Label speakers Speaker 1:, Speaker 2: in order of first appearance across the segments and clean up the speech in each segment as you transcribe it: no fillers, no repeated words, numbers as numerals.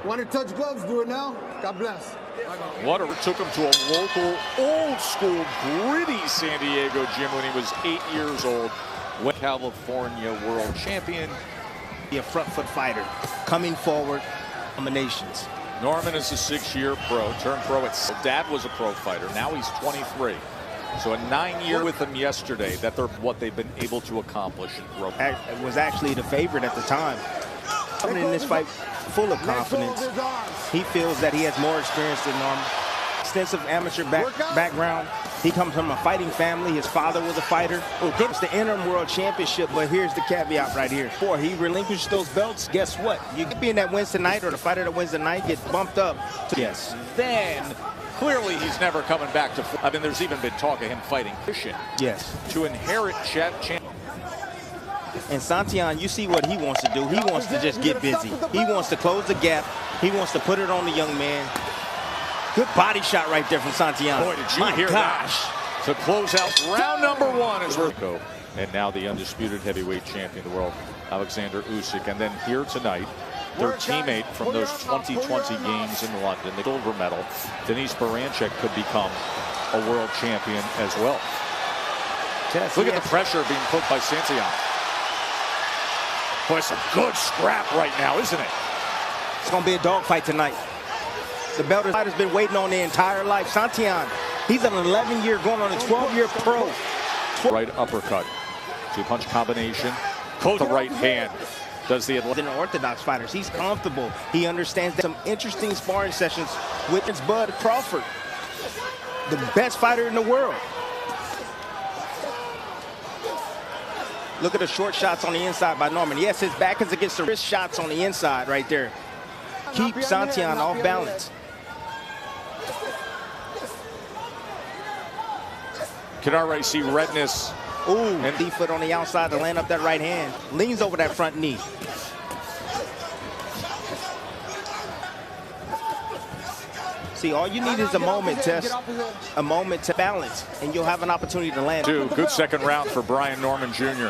Speaker 1: Want to touch gloves? Do it now. God bless.
Speaker 2: Water took him to a local, old-school, gritty San Diego gym when he was 8 years old. California world champion.
Speaker 3: Be a front foot fighter, coming forward, combinations.
Speaker 2: Norman is a 6-year pro, turned pro at dad was a pro fighter. Now he's 23. So a 9-year with him yesterday. That they're what they've been able to accomplish in pro.
Speaker 3: Was actually the favorite at the time. Coming in this fight full of confidence. He feels that he has more experience than Norman. Extensive amateur background. He comes from a fighting family. His father was a fighter. It's the interim world championship, but here's the caveat right here. Before he relinquished those belts, guess what? You could be in that wins tonight, or the fighter that wins tonight gets bumped up.
Speaker 2: Yes. Then clearly he's never coming back to. I mean, there's even been talk of him fighting Fishin.
Speaker 3: Yes.
Speaker 2: To inherit champ.
Speaker 3: And Santillan, you see what he wants to do. He wants to just get busy. He wants to close the gap. He wants to put it on the young man. Good body shot right there from Santillan.
Speaker 2: Boy, did you hear that? To close out round number 1 is Rico. And now the undisputed heavyweight champion of the world, Alexander Usyk. And then here tonight, their teammate from those 2020 games in London, the silver medal, Denise Baranchik, could become a world champion as well.
Speaker 3: Yes,
Speaker 2: look at the pressure being put by Santillan. Boy, it's a good scrap right now, isn't it?
Speaker 3: It's going to be a dogfight tonight. The belt has been waiting on the entire life. Santillan, he's an 11-year, going on a 12-year pro.
Speaker 2: Right uppercut. 2-punch combination. Close the right hand. Does the
Speaker 3: orthodox fighters. He's comfortable. He understands that. Some interesting sparring sessions with Bud Crawford, the best fighter in the world. Look at the short shots on the inside by Norman. Yes, his back is against the wrist shots on the inside right there. Keep Santillan off balance.
Speaker 2: Can already see redness.
Speaker 3: Ooh, and D foot on the outside to land up that right hand. Leans over that front knee. See, all you need is a moment, Tess. A moment to balance, and you'll have an opportunity to land.
Speaker 2: Good second round for Brian Norman Jr.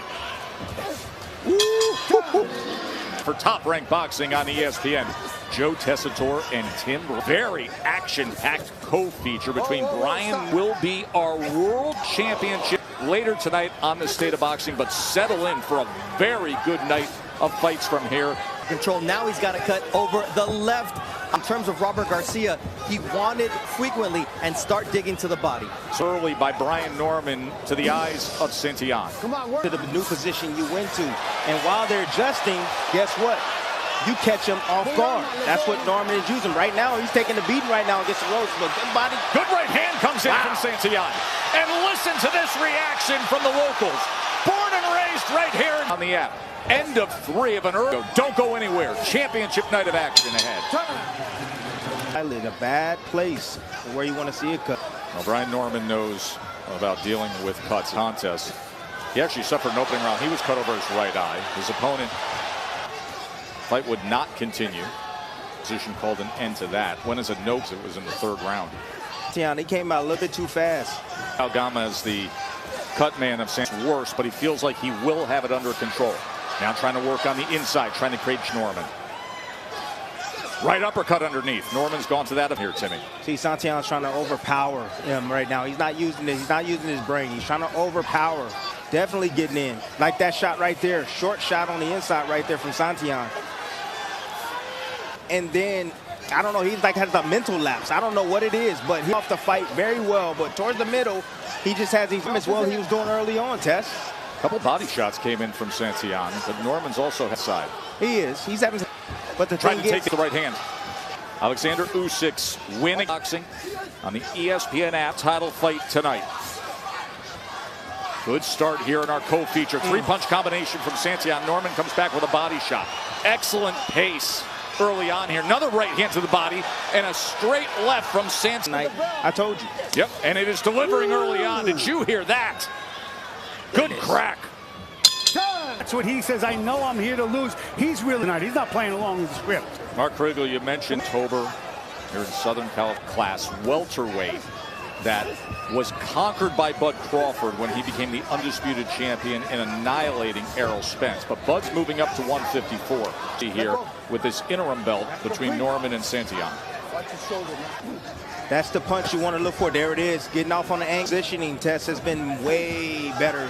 Speaker 2: For Top Rank Boxing on ESPN, Joe Tessitore and Tim. Very action-packed co-feature between Brian. Will be our world championship later tonight on the State of Boxing, but settle in for a very good night of fights from here.
Speaker 4: Control. Now he's got to cut over the left. In terms of Robert Garcia, he wanted frequently and start digging to the body.
Speaker 2: So early by Brian Norman to the eyes of Santillan.
Speaker 3: Come on, work to the new position you went to. And while they're adjusting, guess what? You catch him off guard. That's what Norman is using. Right now, he's taking the beating right now against the ropes. But good body.
Speaker 2: Good right hand comes in from Santillan. And listen to this reaction from the locals. Born and raised right here on the app. End of 3 of an early. Don't go anywhere. Championship night of action ahead.
Speaker 3: A bad place where you want to see it cut.
Speaker 2: Well, Brian Norman knows about dealing with cuts contests. He actually suffered an opening round. He was cut over his right eye. His opponent, fight would not continue. Position called an end to that. When is a note? It was in the 3rd round.
Speaker 3: Yeah, he came out a little bit too fast.
Speaker 2: Algama is the cut man of Santon's worst, but he feels like he will have it under control. Now trying to work on the inside, trying to create Norman. Right uppercut underneath. Norman's gone to that up here, Timmy.
Speaker 3: See, Santillan's trying to overpower him right now. He's not using it. He's not using his brain. He's trying to overpower. Definitely getting in. Like that shot right there. Short shot on the inside right there from Santillan. And then, I don't know, he's like has a mental lapse. I don't know what it is, but he's off the fight very well. But towards the middle, he just has these as well he was doing early on, Tess.
Speaker 2: A couple body shots came in from Santillan, but Norman's also his side.
Speaker 3: He is. He's having. But the
Speaker 2: trying to take the right hand. Alexander Usyk's winning boxing on the ESPN app. Title fight tonight. Good start here in our co-feature. 3-punch combination from Santillan. Norman comes back with a body shot. Excellent pace early on here. Another right hand to the body and a straight left from Santillan.
Speaker 3: I told you.
Speaker 2: Yep, and it is delivering early on. Did you hear that? Good crack.
Speaker 5: That's what he says. I know I'm here to lose. He's really not. He's not playing along with the script.
Speaker 2: Mark Kriegel, you mentioned October here in Southern California class welterweight that was conquered by Bud Crawford when he became the undisputed champion and annihilating Errol Spence. But Bud's moving up to 154 here with this interim belt between Norman and Santillan.
Speaker 3: That's the punch you want to look for. There it is. Getting off on the angle. Positioning test has been way better.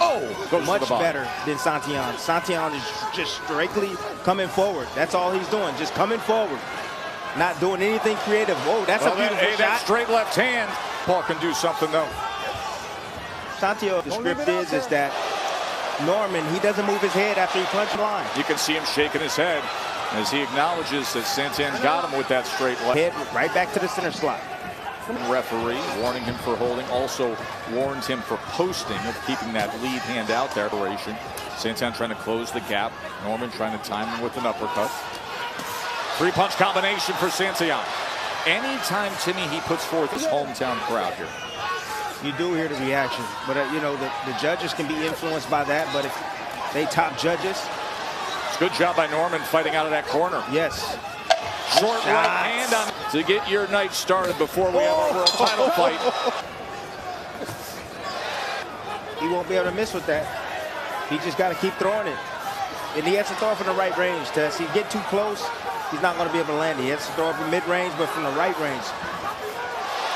Speaker 3: Much better than Santillan. Santillan is just strictly coming forward. That's all he's doing. Just coming forward. Not doing anything creative. Whoa, that's a beautiful shot.
Speaker 2: That straight left hand. Paul can do something, though.
Speaker 3: Santillan, the script is that Norman, he doesn't move his head after he punched line.
Speaker 2: You can see him shaking his head as he acknowledges that Santon got him with that straight left.
Speaker 3: Head right back to the center slot.
Speaker 2: Referee warning him for holding, also warns him for posting, of keeping that lead hand out there. Santon trying to close the gap. Norman trying to time him with an uppercut. Three-punch combination for Santillan. Anytime Timmy he puts forth his hometown crowd here.
Speaker 3: You do hear the reaction, but you know the judges can be influenced by that. But if they top judges,
Speaker 2: it's a good job by Norman fighting out of that corner.
Speaker 3: Yes.
Speaker 2: Short right hand on to get your night started before we have our world title fight.
Speaker 3: He won't be able to miss with that. He just got to keep throwing it, and he has to throw it from the right range. Tess, he get too close, he's not going to be able to land it. He has to throw it from mid-range, but from the right range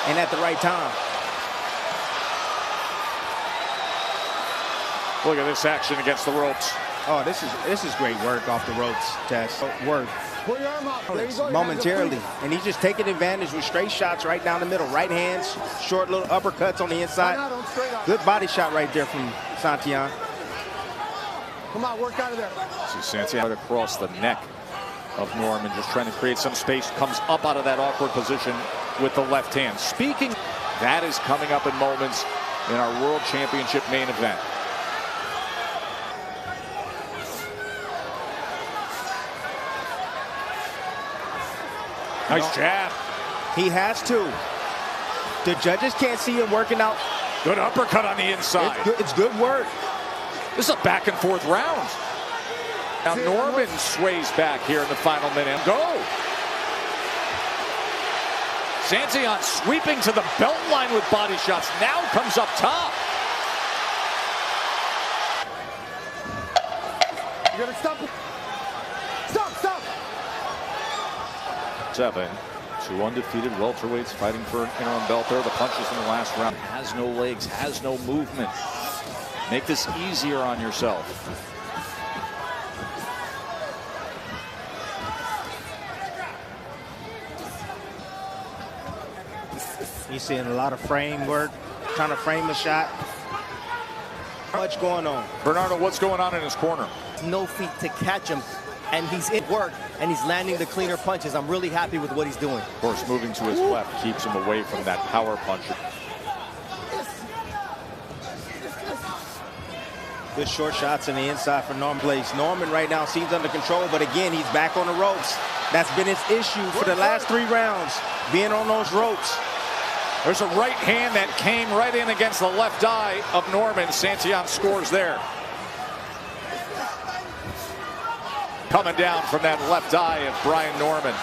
Speaker 3: and at the right time.
Speaker 2: Look at this action against the ropes.
Speaker 3: Oh, this is great work off the ropes, Tess. Work.
Speaker 1: Pull your arm out. There you go.
Speaker 3: Momentarily. And he's just taking advantage with straight shots right down the middle. Right hands, short little uppercuts on the inside. Good body shot right there from Santillan.
Speaker 1: Come on, work out of there.
Speaker 2: See Santillan across the neck of Norman, just trying to create some space. Comes up out of that awkward position with the left hand. Speaking, that is coming up in moments in our World Championship main event. Nice jab.
Speaker 3: He has to. The judges can't see him working out.
Speaker 2: Good uppercut on the inside.
Speaker 3: It's good work.
Speaker 2: This is a back and forth round. Now Norman sways back here in the final minute. Go. Santillan sweeping to the belt line with body shots. Now comes up top.
Speaker 1: You gotta stop. Stop.
Speaker 2: 7. Two undefeated welterweights fighting for an interim belt there. The punches in the last round. Has no legs, has no movement. Make this easier on yourself.
Speaker 3: He's seeing a lot of frame work, trying to frame the shot. Much going on.
Speaker 2: Bernardo, what's going on in his corner?
Speaker 4: No feet to catch him, and he's in work, and he's landing the cleaner punches. I'm really happy with what he's doing.
Speaker 2: Of course, moving to his left keeps him away from that power punch.
Speaker 3: Good short shots in the inside for Norman. Norman right now seems under control, but again, he's back on the ropes. That's been his issue for the last 3 rounds, being on those ropes.
Speaker 2: There's a right hand that came right in against the left eye of Norman. Santillan scores there. Coming down from that left eye of Brian Norman.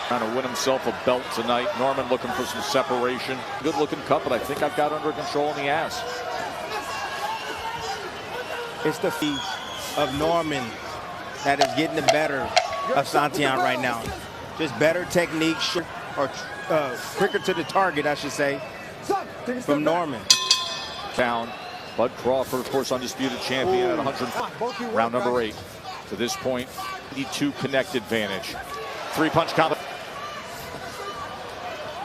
Speaker 2: Trying to win himself a belt tonight. Norman looking for some separation. Good looking cut, but I think I've got under control in the ass.
Speaker 3: It's the feet of Norman that is getting the better of Santillan right now. Just better technique, or quicker to the target, I should say, from Norman.
Speaker 2: Down. Bud Crawford, of course, undisputed champion at 100. Round number 8. To this point, 82 connect advantage. 3-punch combo.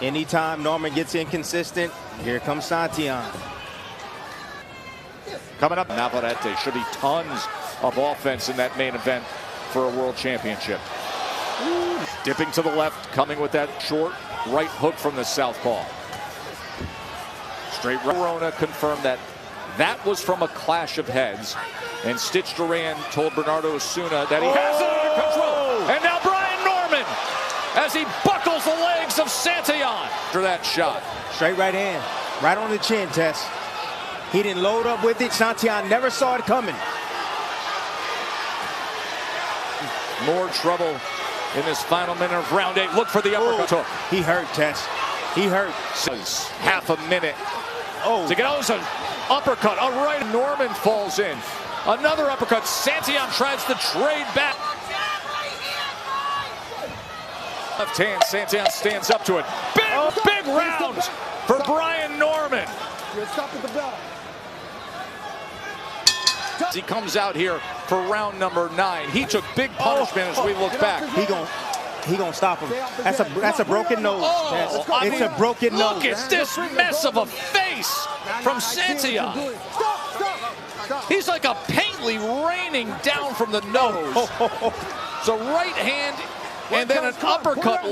Speaker 3: Anytime Norman gets inconsistent, here comes Santillan.
Speaker 2: Coming up, Navarrete. Should be tons of offense in that main event for a world championship. Dipping to the left, coming with that short right hook from the southpaw. Straight right. Corona confirmed that that was from a clash of heads. And Stitch Duran told Bernardo Osuna that he has it under control. And now Brian Norman, as he buckles the legs of Santillan after that shot.
Speaker 3: Straight right hand, right on the chin, Tess. He didn't load up with it. Santillan never saw it coming.
Speaker 2: More trouble in this final minute of round 8. Look for the uppercut.
Speaker 3: He hurt, Tess. He hurt.
Speaker 2: Half a minute to get Oza. uppercut, a right. Norman falls in. Another uppercut. Santillan tries to trade back. Left hand, Santillan stands up to it. Big round for Brian Norman.
Speaker 1: Stop at the bell.
Speaker 2: He comes out here for round number 9. He took big punishment as we look back.
Speaker 3: He gonna stop him. That's a broken nose. It's a broken nose.
Speaker 2: Look at this mess of a face from Santillan. He's like a paintly raining down from the nose. It's a right hand and then an uppercut.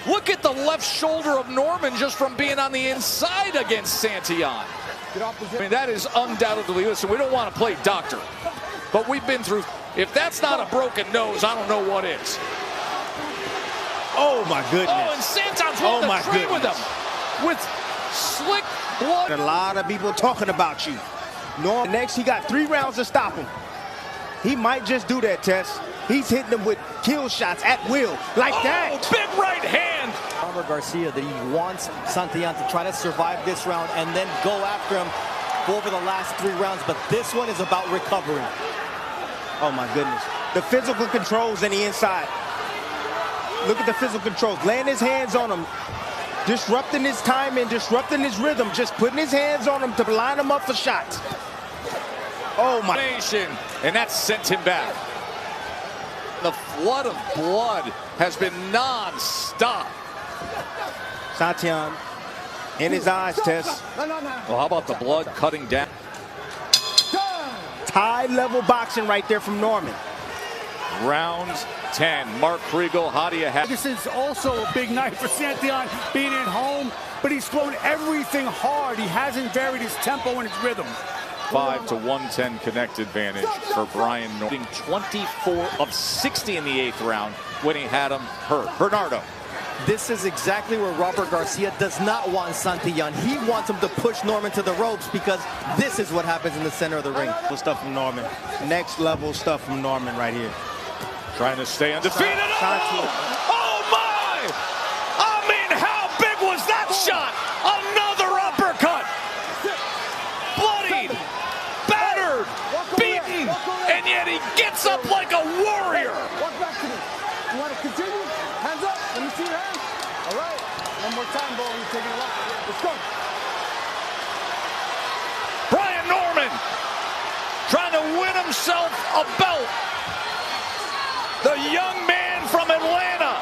Speaker 2: Look at the left shoulder of Norman just from being on the inside against Santillan. I mean, that is undoubtedly, listen, we don't want to play doctor, but we've been through, if that's not a broken nose, I don't know what is.
Speaker 3: Oh, my goodness.
Speaker 2: Oh, and Santon's willing to trade with him with slick blood.
Speaker 3: A lot of people talking about you. Norman, next, he got 3 rounds to stop him. He might just do that, Tess. He's hitting them with kill shots at will, like that.
Speaker 2: Big right hand.
Speaker 4: Robert Garcia, that he wants Santillan to try to survive this round and then go after him over the last 3 rounds. But this one is about recovering.
Speaker 3: Oh, my goodness. The physical controls in the inside. Look at the physical controls. Laying his hands on him. Disrupting his timing, disrupting his rhythm. Just putting his hands on him to line him up for shots. Oh, my.
Speaker 2: And that sent him back. The flood of blood has been non-stop.
Speaker 3: Santillan in his eyes, Tess.
Speaker 2: Well, how about the blood cutting down?
Speaker 3: High-level boxing right there from Norman.
Speaker 2: Round 10. Mark Kriegel, how do you have?
Speaker 5: This is also a big night for Santillan being at home, but he's thrown everything hard. He hasn't varied his tempo and his rhythm.
Speaker 2: 5 to 110 connect advantage for Brian Norman. 24 of 60 in the 8th round when he had him hurt. Bernardo.
Speaker 4: This is exactly where Robert Garcia does not want Santillan. He wants him to push Norman to the ropes because this is what happens in the center of the ring.
Speaker 3: Stuff from Norman. Next level stuff from Norman right here.
Speaker 2: Trying to stay undefeated. Oh my! I mean, how big was that shot? Another uppercut. Bloodied, battered, beaten, and yet he gets up like a warrior.
Speaker 1: Walk back to me. You want to continue? Hands up. Let me see your hands. All right. One more time, Bo. You're taking a lot. Let's go.
Speaker 2: Brian Norman trying to win himself a belt. The young man from Atlanta.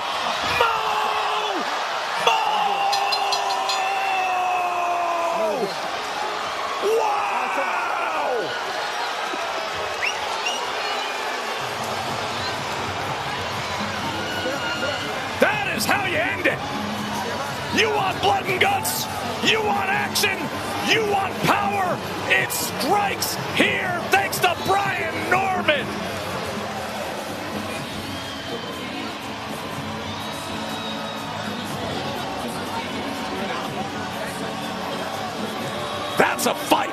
Speaker 2: Wow! That is how you end it. You want blood and guts. You want action. You want power. It strikes here thanks to Brian Norman. That's a fight.